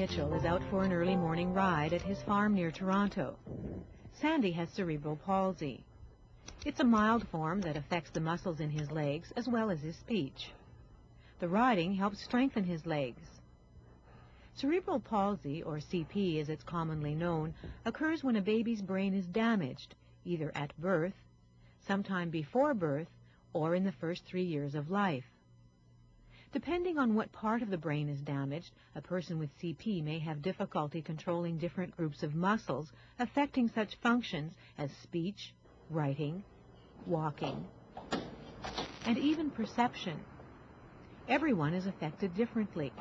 Mitchell is out for an early morning ride at his farm near Toronto. Sandy has cerebral palsy. It's a mild form that affects the muscles in his legs as well as his speech. The riding helps strengthen his legs. Cerebral palsy, or CP as it's commonly known, occurs when a baby's brain is damaged, either at birth, sometime before birth, or in the first 3 years of life. Depending on what part of the brain is damaged, a person with CP may have difficulty controlling different groups of muscles, affecting such functions as speech, writing, walking, and even perception. Everyone is affected differently.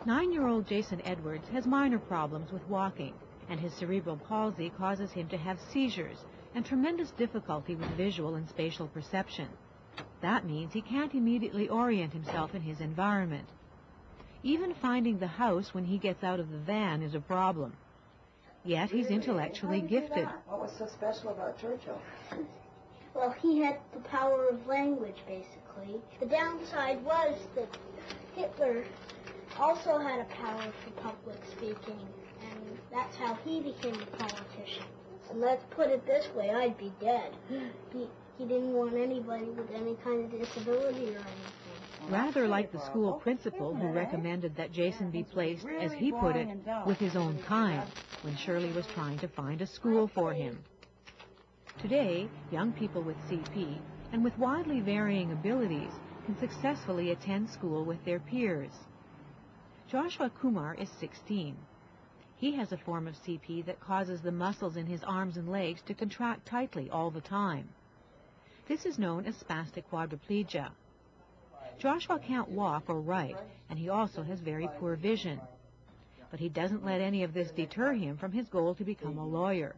9-year-old Jason Edwards has minor problems with walking, and his cerebral palsy causes him to have seizures and tremendous difficulty with visual and spatial perception. That means he can't immediately orient himself in his environment. Even finding the house when he gets out of the van is a problem. Yet he's intellectually gifted. What was so special about Churchill? Well, he had the power of language, basically. The downside was that Hitler also had a power for public speaking, and that's how he became a politician. And let's put it this way, I'd be dead. He didn't want anybody with any kind of disability or anything. Rather like the school principal who recommended that Jason be placed, as he put it, with his own kind, when Shirley was trying to find a school for him. Today, young people with CP, and with widely varying abilities, can successfully attend school with their peers. Joshua Kumar is 16. He has a form of CP that causes the muscles in his arms and legs to contract tightly all the time. This is known as spastic quadriplegia. Joshua can't walk or write, and he also has very poor vision. But he doesn't let any of this deter him from his goal to become a lawyer.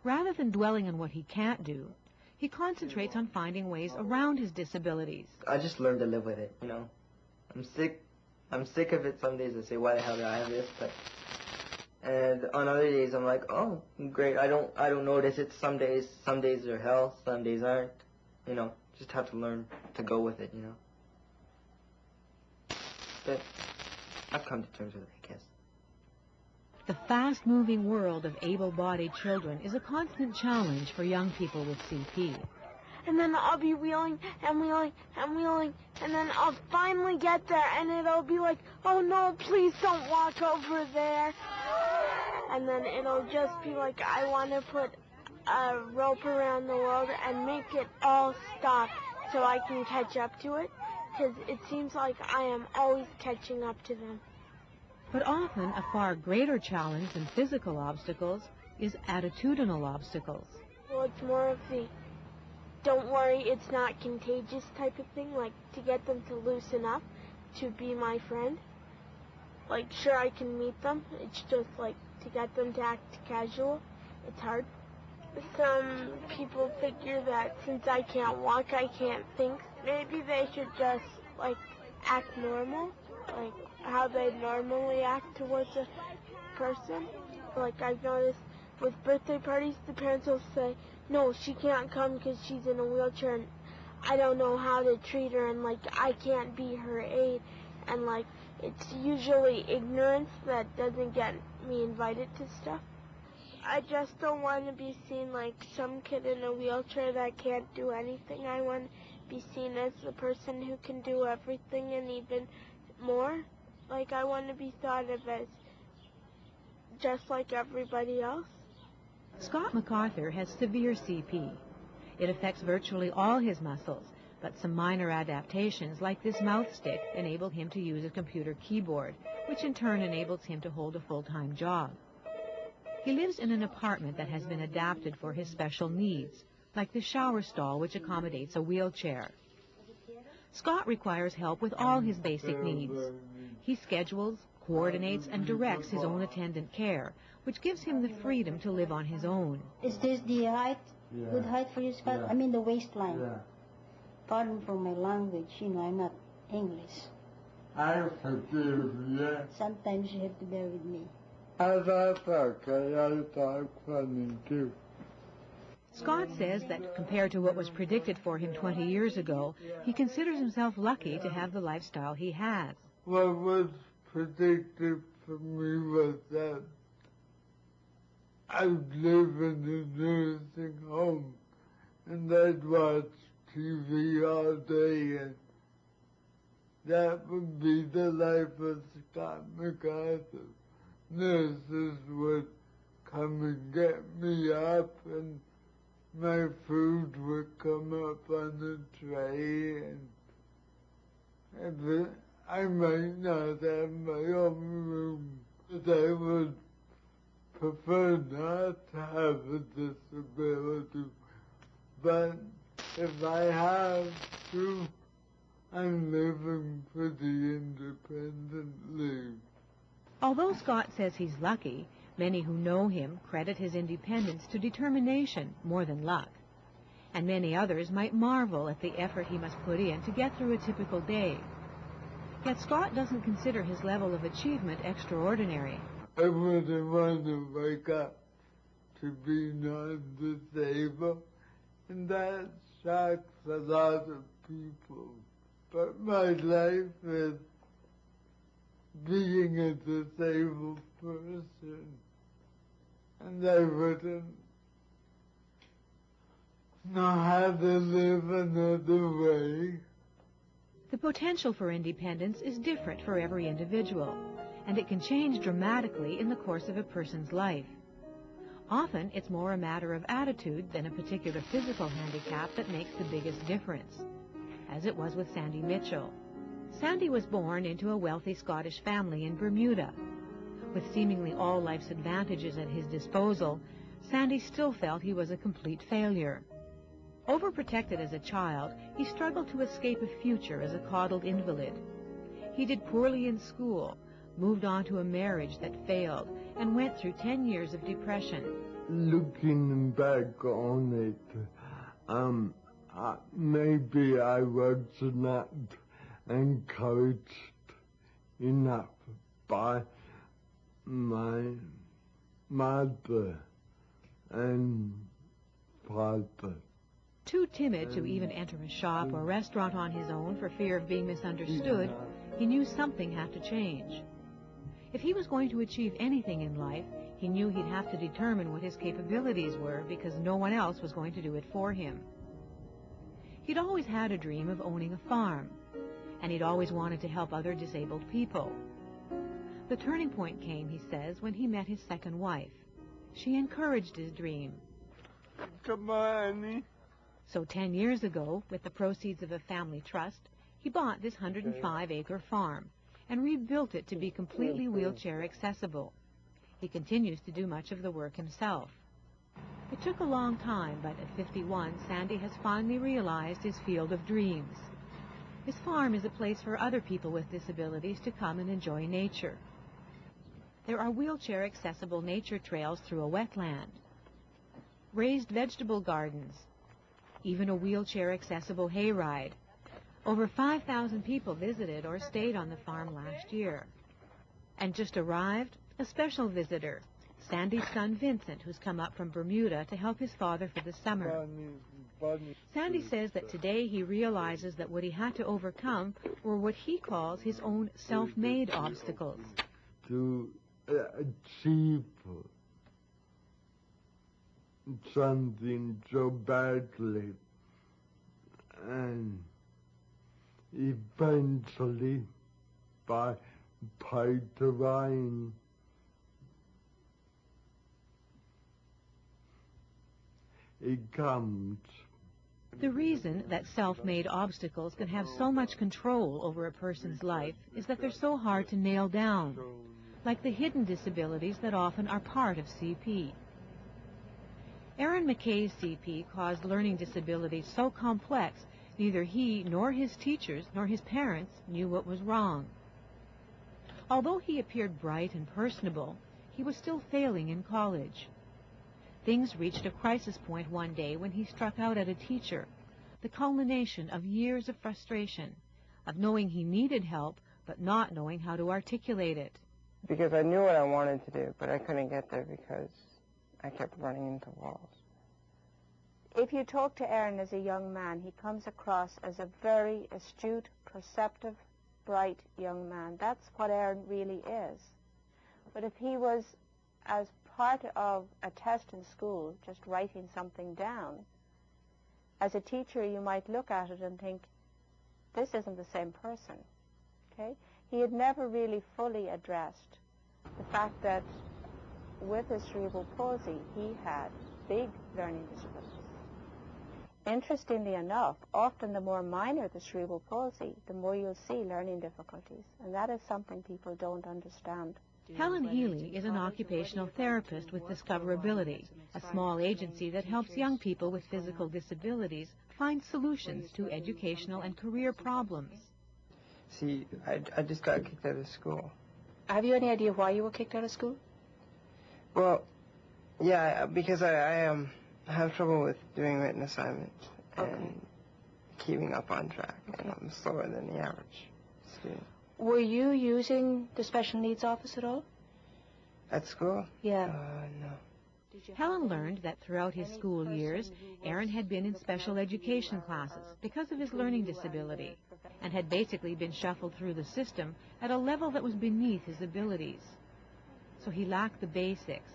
Rather than dwelling on what he can't do, he concentrates on finding ways around his disabilities. I just learned to live with it, you know. I'm sick of it some days. I say, why the hell did I have this? And on other days, I'm like, oh, great. I don't notice it. Some days are hell, some days aren't. You know, just have to learn to go with it, you know. But I've come to terms with it, I guess. The fast-moving world of able-bodied children is a constant challenge for young people with CP. And then I'll be wheeling and wheeling and wheeling, and then I'll finally get there, and it'll be like, oh no, please don't walk over there. And then it'll just be like, I want to put a rope around the world and make it all stop so I can catch up to it, because it seems like I am always catching up to them. But often a far greater challenge than physical obstacles is attitudinal obstacles. Well, it's more of the don't worry, it's not contagious type of thing, like to get them to loosen up, to be my friend. Like, sure, I can meet them, it's just like to get them to act casual, it's hard. Some people figure that since I can't walk, I can't think. Maybe they should just, like, act normal, like how they normally act towards a person. Like, I've noticed with birthday parties, the parents will say, no, she can't come because she's in a wheelchair and I don't know how to treat her, and like I can't be her aid, and like it's usually ignorance that doesn't get me invited to stuff. I just don't want to be seen like some kid in a wheelchair that can't do anything. I want to be seen as the person who can do everything and even more. Like, I want to be thought of as just like everybody else. Scott MacArthur has severe CP. It affects virtually all his muscles, but some minor adaptations, like this mouth stick, enable him to use a computer keyboard, which in turn enables him to hold a full-time job. He lives in an apartment that has been adapted for his special needs, like the shower stall, which accommodates a wheelchair. Scott requires help with all his basic needs. He schedules, coordinates, and directs his own attendant care, which gives him the freedom to live on his own. Is this the height? Yeah. Good height for you, Scott? Yeah. I mean the waistline. Yeah. Pardon for my language, you know, I'm not English. I forgive you. Sometimes you have to bear with me. That's okay, I talk funny too. Scott says that compared to what was predicted for him 20 years ago, he considers himself lucky to have the lifestyle he has. What was predicted for me was that I'd live in a nursing home and I'd watch TV all day, and that would be the life of Scott MacArthur. Nurses would come and get me up, and my food would come up on a tray, and I might not have my own room, but I would prefer not to have a disability. But if I have to, I'm living pretty independently. Although Scott says he's lucky, many who know him credit his independence to determination more than luck. And many others might marvel at the effort he must put in to get through a typical day. Yet Scott doesn't consider his level of achievement extraordinary. I wouldn't want to wake up to be non-disabled, and that shocks a lot of people. But my life is being a disabled person, and I wouldn't know how to live another way. The potential for independence is different for every individual, and it can change dramatically in the course of a person's life. Often, it's more a matter of attitude than a particular physical handicap that makes the biggest difference, as it was with Sandy Mitchell. Sandy was born into a wealthy Scottish family in Bermuda. With seemingly all life's advantages at his disposal, Sandy still felt he was a complete failure. Overprotected as a child, he struggled to escape a future as a coddled invalid. He did poorly in school, moved on to a marriage that failed, and went through 10 years of depression. Looking back on it, maybe I was not encouraged enough by my mother and father. Too timid to even enter a shop or restaurant on his own for fear of being misunderstood, he knew something had to change. If he was going to achieve anything in life, he knew he'd have to determine what his capabilities were, because no one else was going to do it for him. He'd always had a dream of owning a farm, and he'd always wanted to help other disabled people. The turning point came, he says, when he met his second wife. She encouraged his dream. Come on, honey. So 10 years ago, with the proceeds of a family trust, he bought this 105-acre farm and rebuilt it to be completely wheelchair accessible. He continues to do much of the work himself. It took a long time, but at 51, Sandy has finally realized his field of dreams. His farm is a place for other people with disabilities to come and enjoy nature. There are wheelchair accessible nature trails through a wetland, raised vegetable gardens, even a wheelchair accessible hayride. Over 5,000 people visited or stayed on the farm last year. And just arrived, a special visitor, Sandy's son Vincent, who's come up from Bermuda to help his father for the summer. Sandy says that today he realizes that what he had to overcome were what he calls his own self-made obstacles. To achieve something so badly, and eventually, by trying, it comes. The reason that self-made obstacles can have so much control over a person's life is that they're so hard to nail down, like the hidden disabilities that often are part of CP. Aaron McKay's CP caused learning disabilities so complex, neither he nor his teachers nor his parents knew what was wrong. Although he appeared bright and personable, he was still failing in college. Things reached a crisis point one day when he struck out at a teacher, the culmination of years of frustration, of knowing he needed help but not knowing how to articulate it. Because I knew what I wanted to do, but I couldn't get there because I kept running into walls. If you talk to Aaron as a young man, he comes across as a very astute, perceptive, bright young man. That's what Aaron really is. But if he was, as part of a test in school, just writing something down, as a teacher you might look at it and think, this isn't the same person. Okay? He had never really fully addressed the fact that with his cerebral palsy he had big learning disabilities. Interestingly enough, often the more minor the cerebral palsy, the more you'll see learning difficulties, and that is something people don't understand. Helen Healy is an occupational therapist with Discoverability, a small agency that helps young people with physical disabilities find solutions to educational and career problems. See, I just got kicked out of school. Have you any idea why you were kicked out of school? Well, yeah, because I have trouble with doing written assignments and keeping up on track. Okay. And I'm slower than the average student. Were you using the special needs office at all? At school? Yeah. No. Helen learned that throughout his school years, Aaron had been in special education classes because of his learning disability and had basically been shuffled through the system at a level that was beneath his abilities. So he lacked the basics.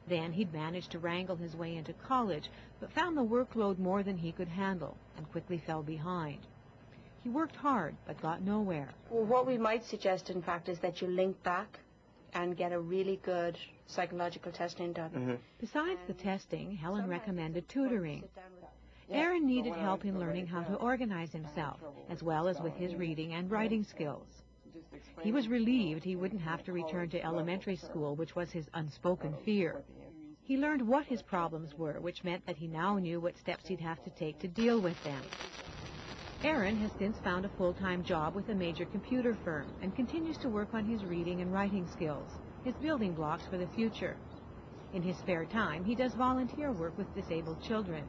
Then he'd managed to wrangle his way into college, but found the workload more than he could handle and quickly fell behind. He worked hard, but got nowhere. Well, what we might suggest, in fact, is that you link back and get a really good psychological testing done. Mm-hmm. Besides the testing, Helen recommended tutoring. Aaron needed help in learning how to organize himself, as well as with his reading and writing skills. He was relieved he wouldn't have to return to elementary school, which was his unspoken fear. He learned what his problems were, which meant that he now knew what steps he'd have to take to deal with them. Aaron has since found a full-time job with a major computer firm and continues to work on his reading and writing skills, his building blocks for the future. In his spare time, he does volunteer work with disabled children.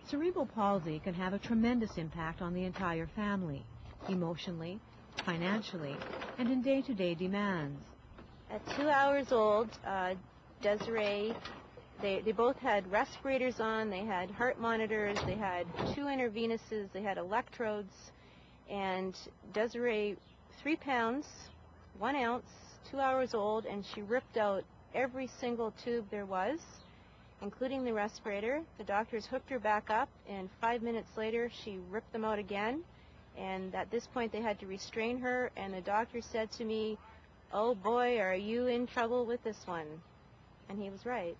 Cerebral palsy can have a tremendous impact on the entire family, emotionally, financially, and in day-to-day demands. At 2 hours old, Desiree, they both had respirators on, they had heart monitors, they had 2 intravenous's, they had electrodes, and Desiree, 3 pounds, 1 ounce, 2 hours old, and she ripped out every single tube there was, including the respirator. The doctors hooked her back up, and 5 minutes later she ripped them out again, and at this point they had to restrain her, and the doctor said to me, "Oh boy, are you in trouble with this one?" And he was right.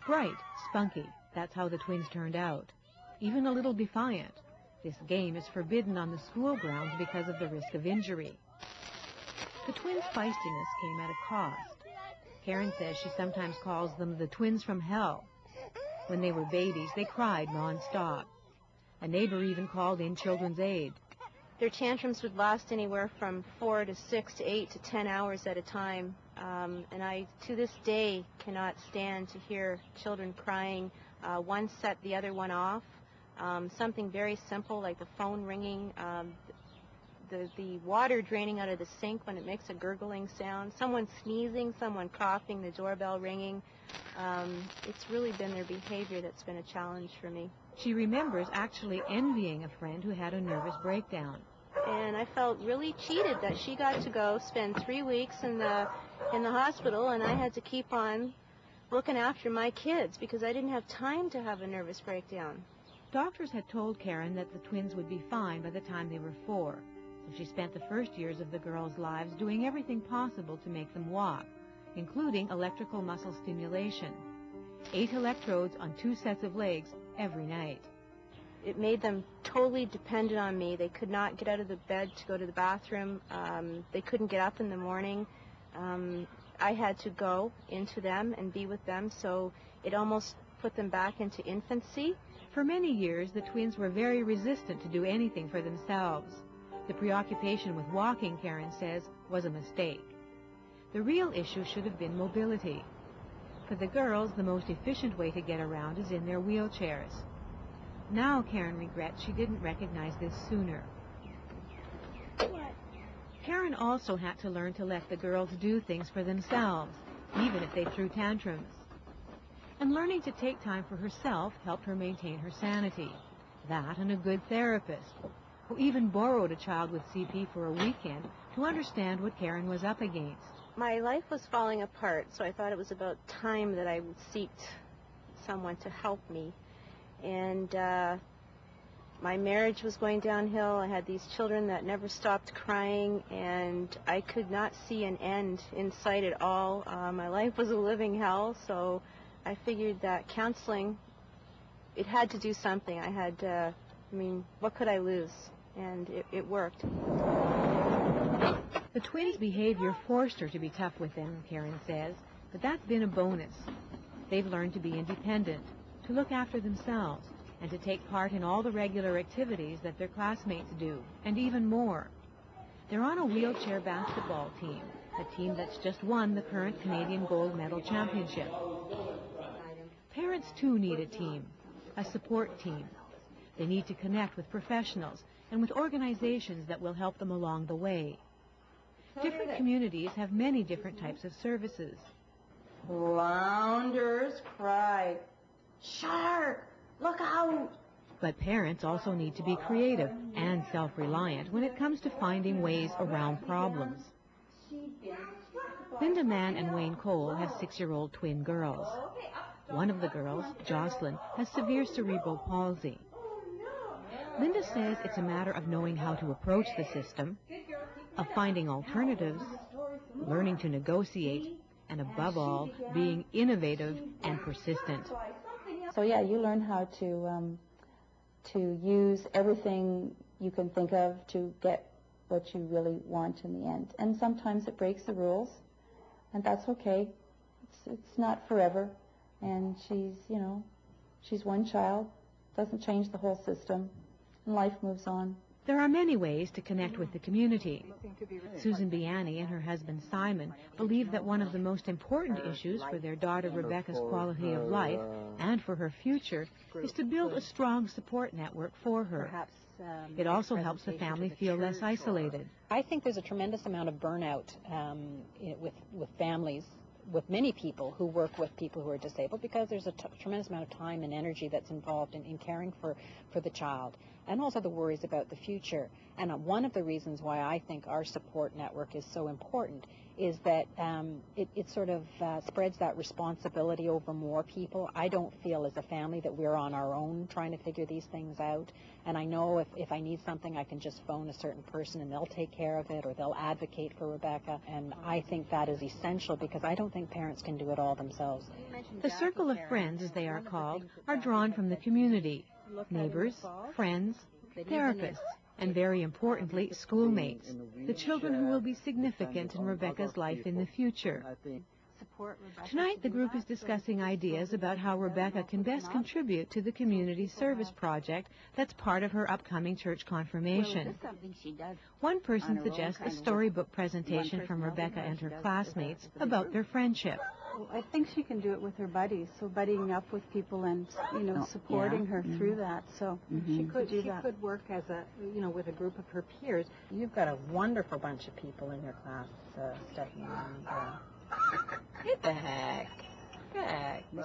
Bright, spunky, that's how the twins turned out. Even a little defiant. This game is forbidden on the school grounds because of the risk of injury. The twins' feistiness came at a cost. Karen says she sometimes calls them the twins from hell. When they were babies, they cried nonstop. A neighbor even called in Children's Aid. Their tantrums would last anywhere from 4 to 6 to 8 to 10 hours at a time. And I, to this day, cannot stand to hear children crying. One set the other one off. Something very simple like the phone ringing, the water draining out of the sink when it makes a gurgling sound, someone sneezing, someone coughing, the doorbell ringing. It's really been their behavior that's been a challenge for me. She remembers actually envying a friend who had a nervous breakdown. And I felt really cheated that she got to go spend 3 weeks in the hospital, and I had to keep on looking after my kids because I didn't have time to have a nervous breakdown. Doctors had told Karen that the twins would be fine by the time they were 4, so she spent the first years of the girls' lives doing everything possible to make them walk, including electrical muscle stimulation. 8 electrodes on 2 sets of legs every night. It made them totally dependent on me. They could not get out of the bed to go to the bathroom. They couldn't get up in the morning. I had to go into them and be with them, so it almost put them back into infancy. For many years, the twins were very resistant to do anything for themselves. The preoccupation with walking, Karen says, was a mistake. The real issue should have been mobility. For the girls, the most efficient way to get around is in their wheelchairs. Now, Karen regrets she didn't recognize this sooner. Karen also had to learn to let the girls do things for themselves, even if they threw tantrums. And learning to take time for herself helped her maintain her sanity. That and a good therapist. who even borrowed a child with CP for a weekend to understand what Karen was up against. My life was falling apart, so I thought it was about time that I seeked someone to help me. And my marriage was going downhill. I had these children that never stopped crying, and I could not see an end in sight at all. My life was a living hell, so I figured that counseling, it had to do something. I had, what could I lose? And it worked. The twins' behavior forced her to be tough with them, Karen says, but that's been a bonus. They've learned to be independent, to look after themselves, and to take part in all the regular activities that their classmates do, and even more. They're on a wheelchair basketball team, a team that's just won the current Canadian Gold Medal Championship. Parents, too, need a team, a support team. They need to connect with professionals and with organizations that will help them along the way. Different communities have many different types of services. Flounders cry. Shark! Look out! But parents also need to be creative and self-reliant when it comes to finding ways around problems. Linda Mann and Wayne Cole have 6-year-old twin girls. One of the girls, Jocelyn, has severe cerebral palsy. Linda says it's a matter of knowing how to approach the system, of finding alternatives, learning to negotiate, and above all, being innovative and persistent. So yeah, you learn how to use everything you can think of to get what you really want in the end. And sometimes it breaks the rules, and that's okay. It's not forever. And she's one child, doesn't change the whole system, and life moves on. There are many ways to connect with the community. Susan Biani and her husband Simon believe that one of the most important issues for their daughter Rebecca's quality of life and for her future is to build a strong support network for her. It also helps the family feel less isolated. I think there's a tremendous amount of burnout with families, with many people who work with people who are disabled, because there's a tremendous amount of time and energy that's involved in caring for the child, and also the worries about the future. And one of the reasons why I think our support network is so important is that it sort of spreads that responsibility over more people. I don't feel as a family that we're on our own trying to figure these things out. And I know if I need something, I can just phone a certain person and they'll take care of it, or they'll advocate for Rebecca. And I think that is essential, because I don't think parents can do it all themselves. The circle of friends, as they are called, are drawn from the community. Neighbors, friends, therapists, and very importantly, schoolmates, the children who will be significant in Rebecca's life in the future. Tonight, the group is discussing ideas about how Rebecca can best contribute to the community service project that's part of her upcoming church confirmation. One person suggests a storybook presentation from Rebecca and her classmates about their friendship. I think she can do it with her buddies, so buddying up with people and, supporting her through that. So she could do that. She could work as with a group of her peers. You've got a wonderful bunch of people in your class, Stephanie. What the heck?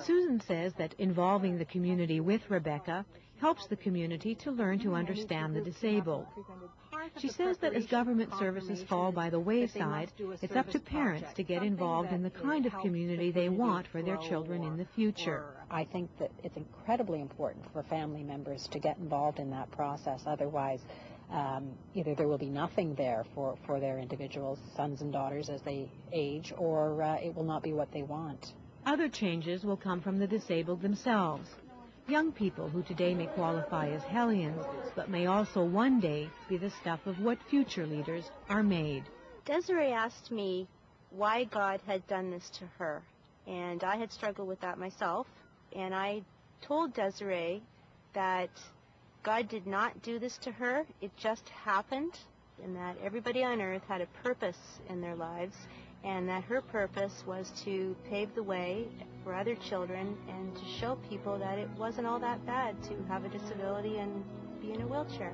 Susan says that involving the community with Rebecca helps the community to learn to understand the disabled. She says that as government services fall by the wayside, it's up to parents to get involved in the kind of community they want for their children in the future. I think that it's incredibly important for family members to get involved in that process. Otherwise, either there will be nothing there for their individuals, sons and daughters, as they age, or it will not be what they want. Other changes will come from the disabled themselves. Young people who today may qualify as hellions, but may also one day be the stuff of what future leaders are made. Desiree asked me why God had done this to her, and I had struggled with that myself, and I told Desiree that God did not do this to her. It just happened, and that everybody on earth had a purpose in their lives, and that her purpose was to pave the way for other children and to show people that it wasn't all that bad to have a disability and be in a wheelchair.